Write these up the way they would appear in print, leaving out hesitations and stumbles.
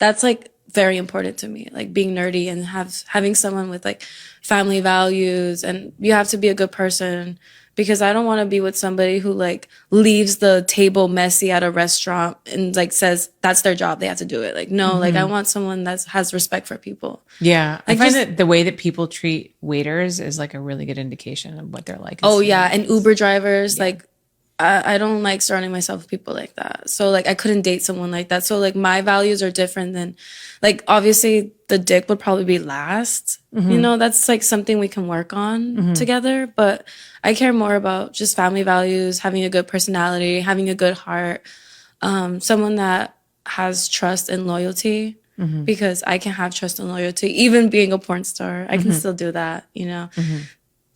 that's like very important to me, like being nerdy and having someone with like family values, and you have to be a good person because I don't want to be with somebody who like leaves the table messy at a restaurant and like says that's their job, they have to do it. Like no, like I want someone that has respect for people. Yeah. I Like find just, that the way that people treat waiters is like a really good indication of what they're like. oh yeah, and Uber drivers, like I don't like surrounding myself with people like that. So like I couldn't date someone like that. So like my values are different than, like obviously the dick would probably be last. You know, that's like something we can work on together. But I care more about just family values, having a good personality, having a good heart, someone that has trust and loyalty. Because I can have trust and loyalty, even being a porn star. I can still do that, you know.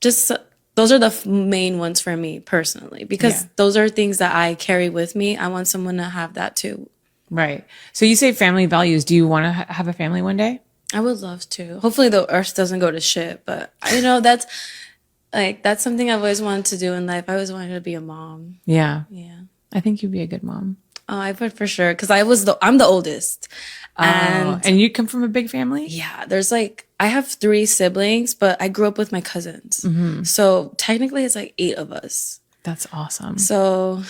Just those are the main ones for me personally, because those are things that I carry with me. I want someone to have that too. Right. So you say family values. Do you want to have a family one day? I would love to. Hopefully the earth doesn't go to shit, but you know, that's something I've always wanted to do in life. I always wanted to be a mom. Yeah. Yeah. I think you'd be a good mom. Oh, I would for sure, because I'm the oldest. And you come from a big family? Yeah, there's like, I have 3 siblings, but I grew up with my cousins. So technically it's like 8 of us. That's awesome. So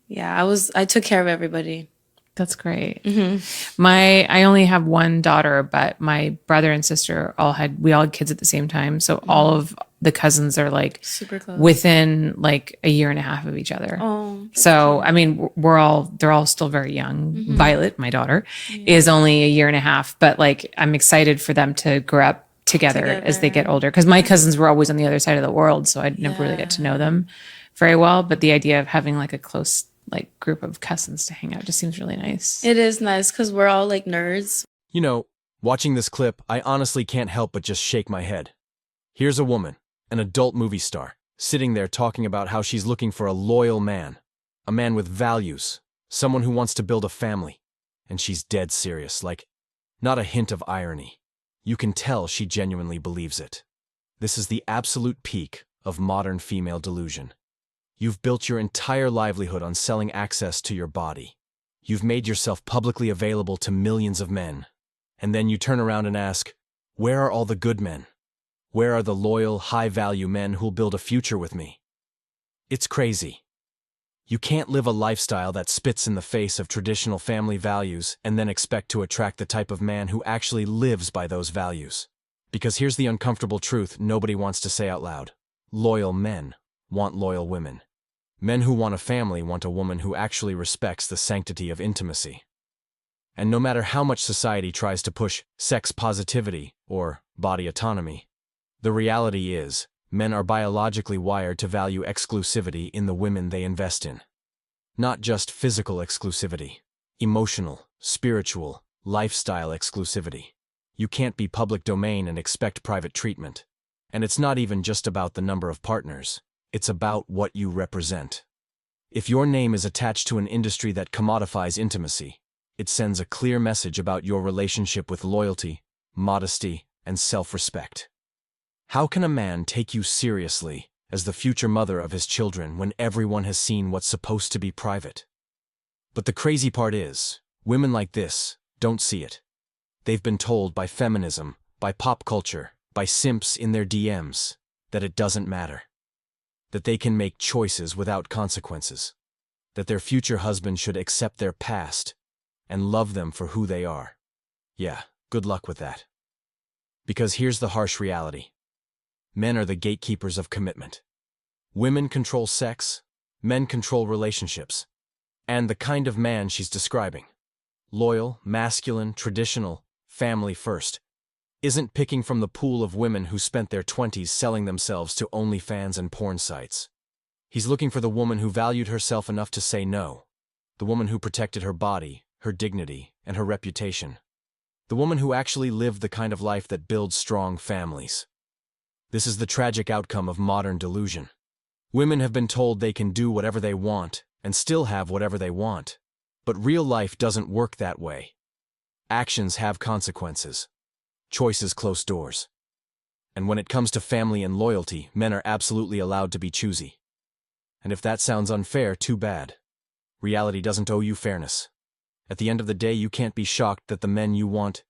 yeah, I took care of everybody. That's great. I only have one daughter, but my brother and sister we all had kids at the same time. So all of the cousins are like Super close. within like a year and a half of each other. Oh, so I mean, they're all still very young. Violet, my daughter, is only a year and a half, but like I'm excited for them to grow up together as they get older. Because my cousins were always on the other side of the world, so I'd never really get to know them very well. But the idea of having like a close like group of cousins to hang out just seems really nice. It is nice because we're all like nerds. You know, watching this clip, I honestly can't help but just shake my head. Here's a woman, an adult movie star, sitting there talking about how she's looking for a loyal man, a man with values, someone who wants to build a family. And she's dead serious, like, not a hint of irony. You can tell she genuinely believes it. This is the absolute peak of modern female delusion. You've built your entire livelihood on selling access to your body. You've made yourself publicly available to millions of men. And then you turn around and ask, where are all the good men? Where are the loyal, high-value men who'll build a future with me? It's crazy. You can't live a lifestyle that spits in the face of traditional family values and then expect to attract the type of man who actually lives by those values. Because here's the uncomfortable truth nobody wants to say out loud. Loyal men want loyal women. Men who want a family want a woman who actually respects the sanctity of intimacy. And no matter how much society tries to push sex positivity or body autonomy, the reality is, men are biologically wired to value exclusivity in the women they invest in. Not just physical exclusivity, emotional, spiritual, lifestyle exclusivity. You can't be public domain and expect private treatment. And it's not even just about the number of partners. It's about what you represent. If your name is attached to an industry that commodifies intimacy, it sends a clear message about your relationship with loyalty, modesty, and self-respect. How can a man take you seriously as the future mother of his children when everyone has seen what's supposed to be private? But the crazy part is, women like this don't see it. They've been told by feminism, by pop culture, by simps in their DMs, that it doesn't matter. That they can make choices without consequences. That their future husband should accept their past and love them for who they are. Yeah, good luck with that. Because here's the harsh reality. Men are the gatekeepers of commitment. Women control sex, men control relationships. And the kind of man she's describing, loyal, masculine, traditional, family first, isn't picking from the pool of women who spent their 20s selling themselves to OnlyFans and porn sites. He's looking for the woman who valued herself enough to say no, the woman who protected her body, her dignity, and her reputation, the woman who actually lived the kind of life that builds strong families. This is the tragic outcome of modern delusion. Women have been told they can do whatever they want and still have whatever they want, but real life doesn't work that way. Actions have consequences. Choices close doors. And when it comes to family and loyalty, men are absolutely allowed to be choosy. And if that sounds unfair, too bad. Reality doesn't owe you fairness. At the end of the day, you can't be shocked that the men you want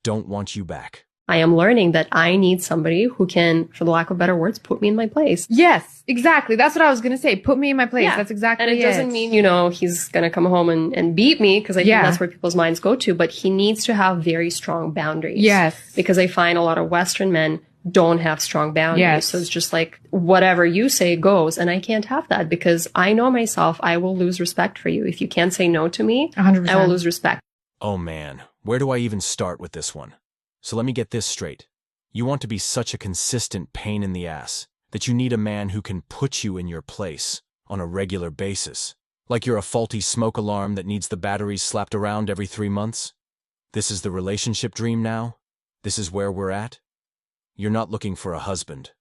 don't want you back. I am learning that I need somebody who can, for the lack of better words, put me in my place. Yes, exactly. That's what I was going to say. Put me in my place. Yeah. That's exactly it. And it doesn't mean, he's going to come home and beat me, because I think that's where people's minds go to, but he needs to have very strong boundaries. Yes. Because I find a lot of Western men don't have strong boundaries. Yes. So it's just like, whatever you say goes, and I can't have that, because I know myself, I will lose respect for you. If you can't say no to me, 100%. I will lose respect. Oh man, where do I even start with this one? So let me get this straight. You want to be such a consistent pain in the ass that you need a man who can put you in your place on a regular basis. Like you're a faulty smoke alarm that needs the batteries slapped around every 3 months? This is the relationship dream now? This is where we're at? You're not looking for a husband.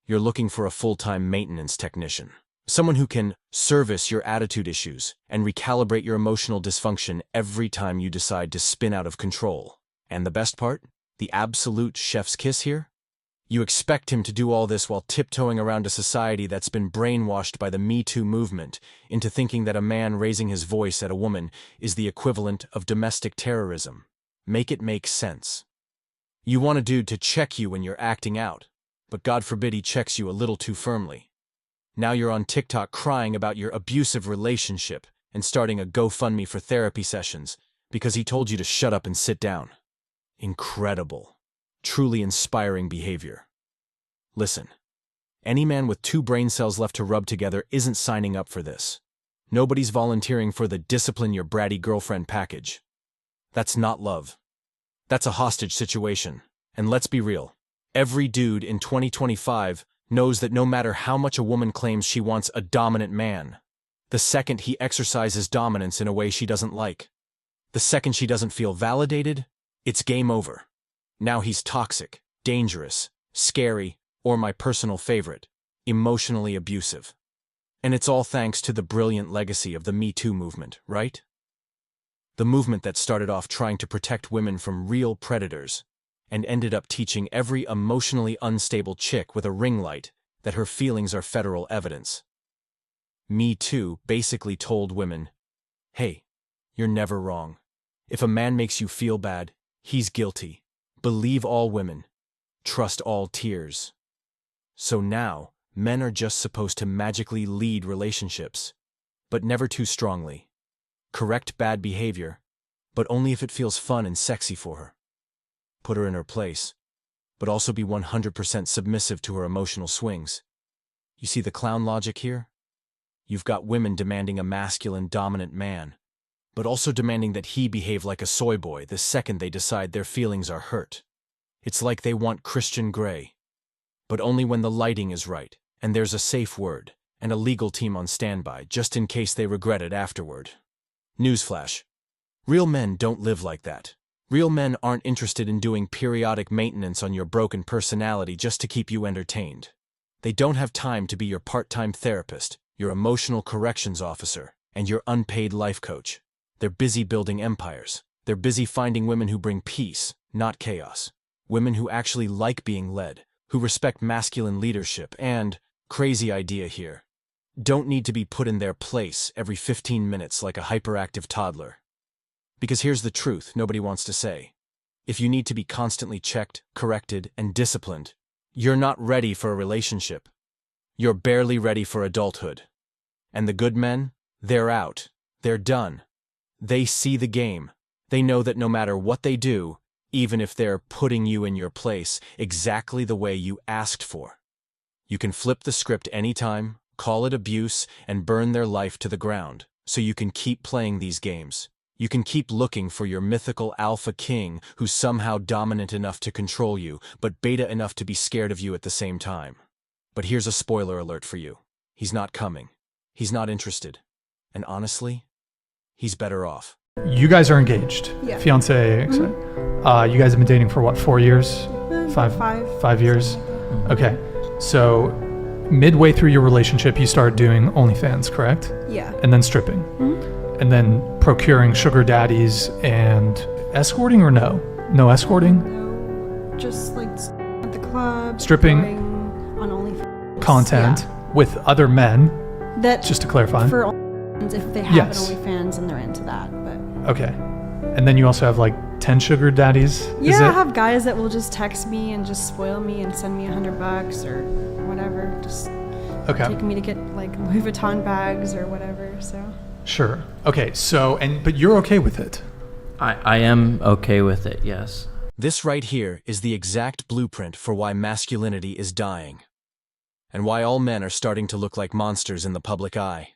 You're looking for a full-time maintenance technician. Someone who can service your attitude issues and recalibrate your emotional dysfunction every time you decide to spin out of control. And the best part? The absolute chef's kiss here? You expect him to do all this while tiptoeing around a society that's been brainwashed by the Me Too movement into thinking that a man raising his voice at a woman is the equivalent of domestic terrorism. Make it make sense. You want a dude to check you when you're acting out, but God forbid he checks you a little too firmly. Now you're on TikTok crying about your abusive relationship and starting a GoFundMe for therapy sessions because he told you to shut up and sit down. Incredible. Truly inspiring behavior. Listen, any man with 2 brain cells left to rub together isn't signing up for this. Nobody's volunteering for the discipline your bratty girlfriend package. That's not love. That's a hostage situation. And let's be real. Every dude in 2025 knows that no matter how much a woman claims she wants a dominant man, the second he exercises dominance in a way she doesn't like, the second she doesn't feel validated, it's game over. Now he's toxic, dangerous, scary, or my personal favorite, emotionally abusive. And it's all thanks to the brilliant legacy of the Me Too movement, right? The movement that started off trying to protect women from real predators and ended up teaching every emotionally unstable chick with a ring light that her feelings are federal evidence. Me Too basically told women, hey, you're never wrong. If a man makes you feel bad, he's guilty. Believe all women. Trust all tears. So now, men are just supposed to magically lead relationships, but never too strongly. Correct bad behavior, but only if it feels fun and sexy for her. Put her in her place, but also be 100% submissive to her emotional swings. You see the clown logic here? You've got women demanding a masculine, dominant man, but also demanding that he behave like a soy boy the second they decide their feelings are hurt. It's like they want Christian Grey, but only when the lighting is right, and there's a safe word, and a legal team on standby, just in case they regret it afterward. Newsflash. Real men don't live like that. Real men aren't interested in doing periodic maintenance on your broken personality just to keep you entertained. They don't have time to be your part-time therapist, your emotional corrections officer, and your unpaid life coach. They're busy building empires. They're busy finding women who bring peace, not chaos. Women who actually like being led, who respect masculine leadership, and, crazy idea here, don't need to be put in their place every 15 minutes like a hyperactive toddler. Because here's the truth nobody wants to say. If you need to be constantly checked, corrected, and disciplined, you're not ready for a relationship. You're barely ready for adulthood. And the good men? They're out. They're done. They see the game. They know that no matter what they do, even if they're putting you in your place exactly the way you asked for, you can flip the script anytime, call it abuse, and burn their life to the ground, so you can keep playing these games. You can keep looking for your mythical alpha king who's somehow dominant enough to control you, but beta enough to be scared of you at the same time. But here's a spoiler alert for you. He's not coming. He's not interested. And honestly, he's better off. You guys are engaged. Yeah. Fiance. You guys have been dating for what, 4 years? Five years? Okay. So midway through your relationship, you start doing OnlyFans, correct? Yeah. And then stripping. And then procuring sugar daddies and escorting, or no? No escorting? No, just like at the club. Stripping. going on OnlyFans. Content with other men, That just to clarify. for OnlyFans if they have Yes. an OnlyFans and they're into that. But Okay. And then you also have like 10 sugar daddies. Yeah, I have guys that will just text me and just spoil me and send me $100 or whatever. Just taking me to get like Louis Vuitton bags or whatever. So. Sure. Okay. So, but you're okay with it. I am okay with it, yes. This right here is the exact blueprint for why masculinity is dying, and why all men are starting to look like monsters in the public eye.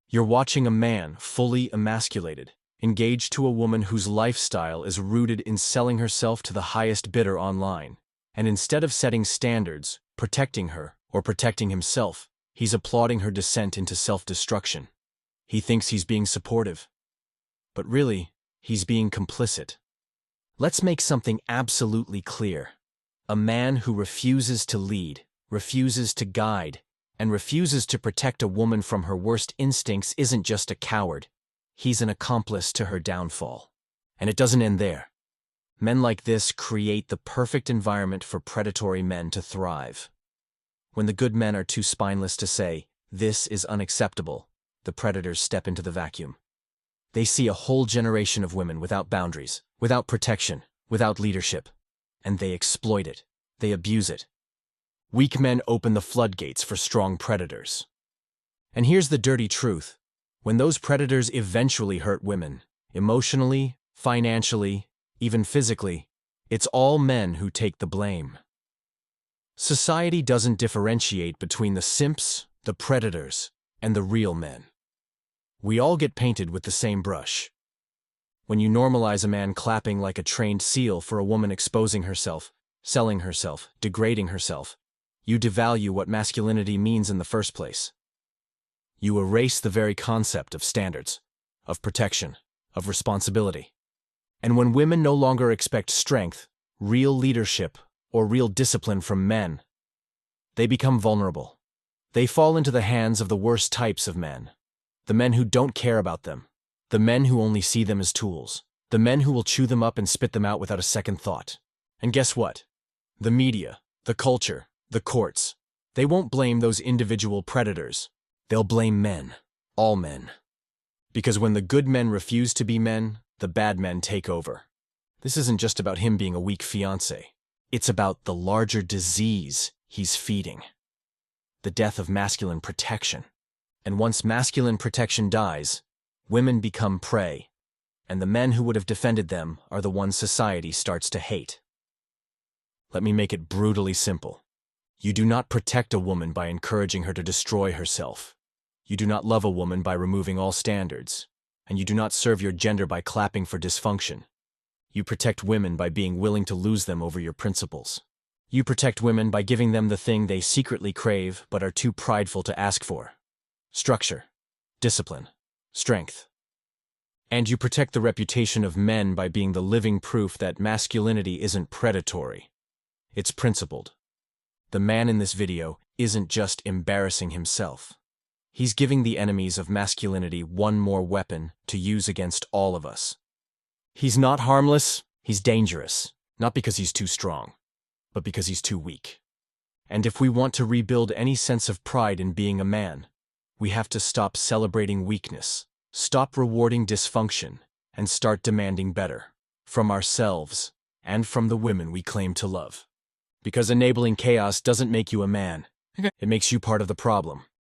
You're watching a man fully emasculated, engaged to a woman whose lifestyle is rooted in selling herself to the highest bidder online, and instead of setting standards, protecting her, or protecting himself, he's applauding her descent into self-destruction. He thinks he's being supportive, but really, he's being complicit. Let's make something absolutely clear. A man who refuses to lead, refuses to guide, and refuses to protect a woman from her worst instincts isn't just a coward. He's an accomplice to her downfall. And it doesn't end there. Men like this create the perfect environment for predatory men to thrive. When the good men are too spineless to say, "This is unacceptable," the predators step into the vacuum. They see a whole generation of women without boundaries, without protection, without leadership, and they exploit it. They abuse it. Weak men open the floodgates for strong predators. And here's the dirty truth. When those predators eventually hurt women, emotionally, financially, even physically, it's all men who take the blame. Society doesn't differentiate between the simps, the predators, and the real men. We all get painted with the same brush. When you normalize a man clapping like a trained seal for a woman exposing herself, selling herself, degrading herself, you devalue what masculinity means in the first place. You erase the very concept of standards, of protection, of responsibility. And when women no longer expect strength, real leadership, or real discipline from men, they become vulnerable. They fall into the hands of the worst types of men. The men who don't care about them. The men who only see them as tools. The men who will chew them up and spit them out without a second thought. And guess what? The media, the culture, the courts, they won't blame those individual predators. They'll blame men. All men. Because when the good men refuse to be men, the bad men take over. This isn't just about him being a weak fiancé. It's about the larger disease he's feeding. The death of masculine protection. And once masculine protection dies, women become prey, and the men who would have defended them are the ones society starts to hate. Let me make it brutally simple. You do not protect a woman by encouraging her to destroy herself. You do not love a woman by removing all standards, and you do not serve your gender by clapping for dysfunction. You protect women by being willing to lose them over your principles. You protect women by giving them the thing they secretly crave but are too prideful to ask for. Structure, discipline, strength. And you protect the reputation of men by being the living proof that masculinity isn't predatory. It's principled. The man in this video isn't just embarrassing himself. He's giving the enemies of masculinity one more weapon to use against all of us. He's not harmless, he's dangerous, not because he's too strong, but because he's too weak. And if we want to rebuild any sense of pride in being a man, we have to stop celebrating weakness, stop rewarding dysfunction, and start demanding better from ourselves and from the women we claim to love. Because enabling chaos doesn't make you a man. It makes you part of the problem.